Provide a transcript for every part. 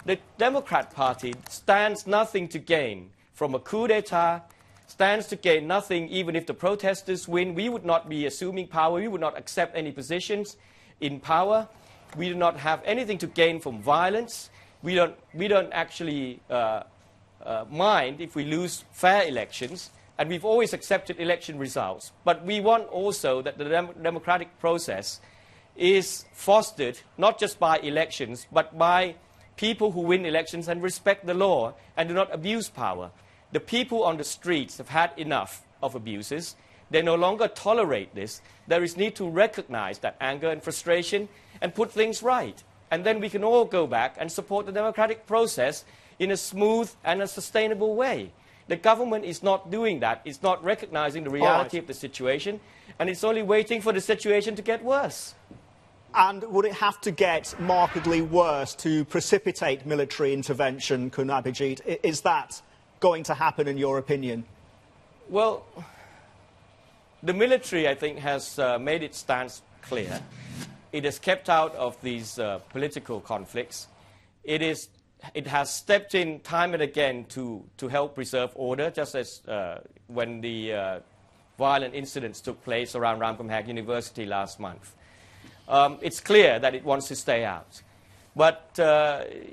the Democrat Party stands nothing to gain from a coup d'etat, stands to gain nothing even if the protesters win. We would not be assuming power. We would not accept any positions in power. We do not have anything to gain from violence. We don't actually mind if we lose fair elections. And we've always accepted election results. But we want also that the democratic process is fostered not just by elections, but by people who win elections and respect the law and do not abuse power. The people on the streets have had enough of abuses. They no longer tolerate this. There is need to recognize that anger and frustration and put things right. And then we can all go back and support the democratic process in a smooth and a sustainable way. The government is not doing that. It's not recognizing the reality of the situation, and it's only waiting for the situation to get worse. And would it have to get markedly worse to precipitate military intervention, Kun Abhijit? Is that going to happen, in your opinion? Well, the military, I think, has made its stance clear. It has kept out of these political conflicts. It has stepped in time and again to help preserve order, just as when the violent incidents took place around Ramkhamhaeng University last month. It's clear that it wants to stay out. But,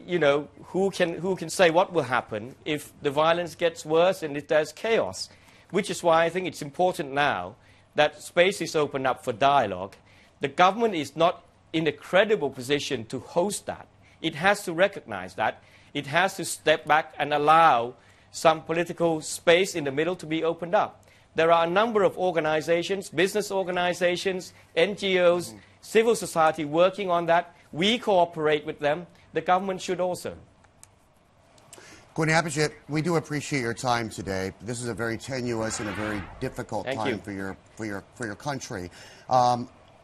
you know, who can say what will happen if the violence gets worse and if there's chaos? Which is why I think it's important now that space is opened up for dialogue. The government is not in a credible position to host that. It has to recognize that. It has to step back and allow some political space in the middle to be opened up. There are a number of organizations, business organizations, NGOs, civil society working on that. We cooperate with them. The government should also. Kun Abhijit, we do appreciate your time today. This is a very tenuous and a very difficult time for your country.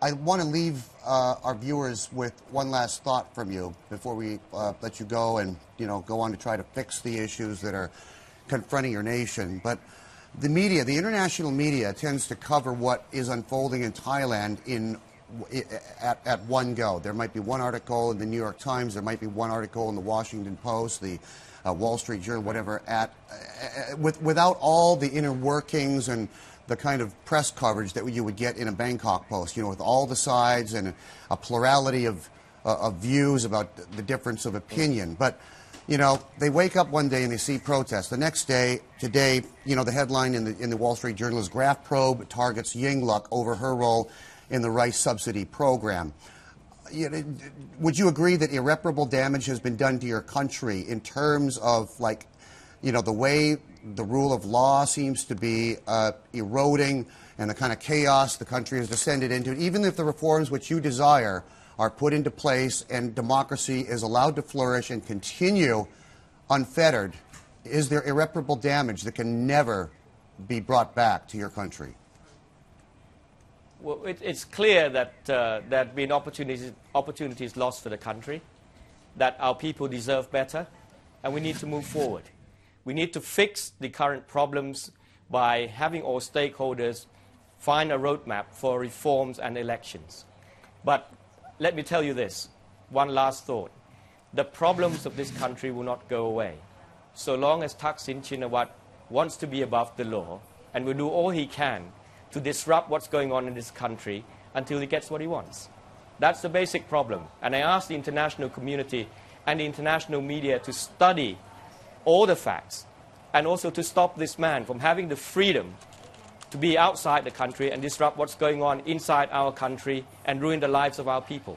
I want to leave our viewers with one last thought from you before we let you go and go on to try to fix the issues that are confronting your nation. But the media, the international media, tends to cover what is unfolding in Thailand at one go. There might be one article in the New York Times, there might be one article in the Washington Post, the Wall Street Journal, whatever, without all the inner workings and the kind of press coverage that you would get in a Bangkok Post, with all the sides and a plurality of views about the difference of opinion. But, they wake up one day and they see protests. The next day, today, the headline in the Wall Street Journal is Graph Probe targets Yingluck over her role in the rice subsidy program. Would you agree that irreparable damage has been done to your country in terms of, the way the rule of law seems to be eroding and the kind of chaos the country has descended into? Even if the reforms which you desire are put into place and democracy is allowed to flourish and continue unfettered, is there irreparable damage that can never be brought back to your country? Well, it's clear that there have been opportunities lost for the country, that our people deserve better, and we need to move forward. We need to fix the current problems by having all stakeholders find a roadmap for reforms and elections. But let me tell you this, one last thought. The problems of this country will not go away. So long as Thaksin Shinawatra wants to be above the law and will do all he can to disrupt what's going on in this country until he gets what he wants. That's the basic problem. And I ask the international community and the international media to study all the facts and also to stop this man from having the freedom to be outside the country and disrupt what's going on inside our country and ruin the lives of our people.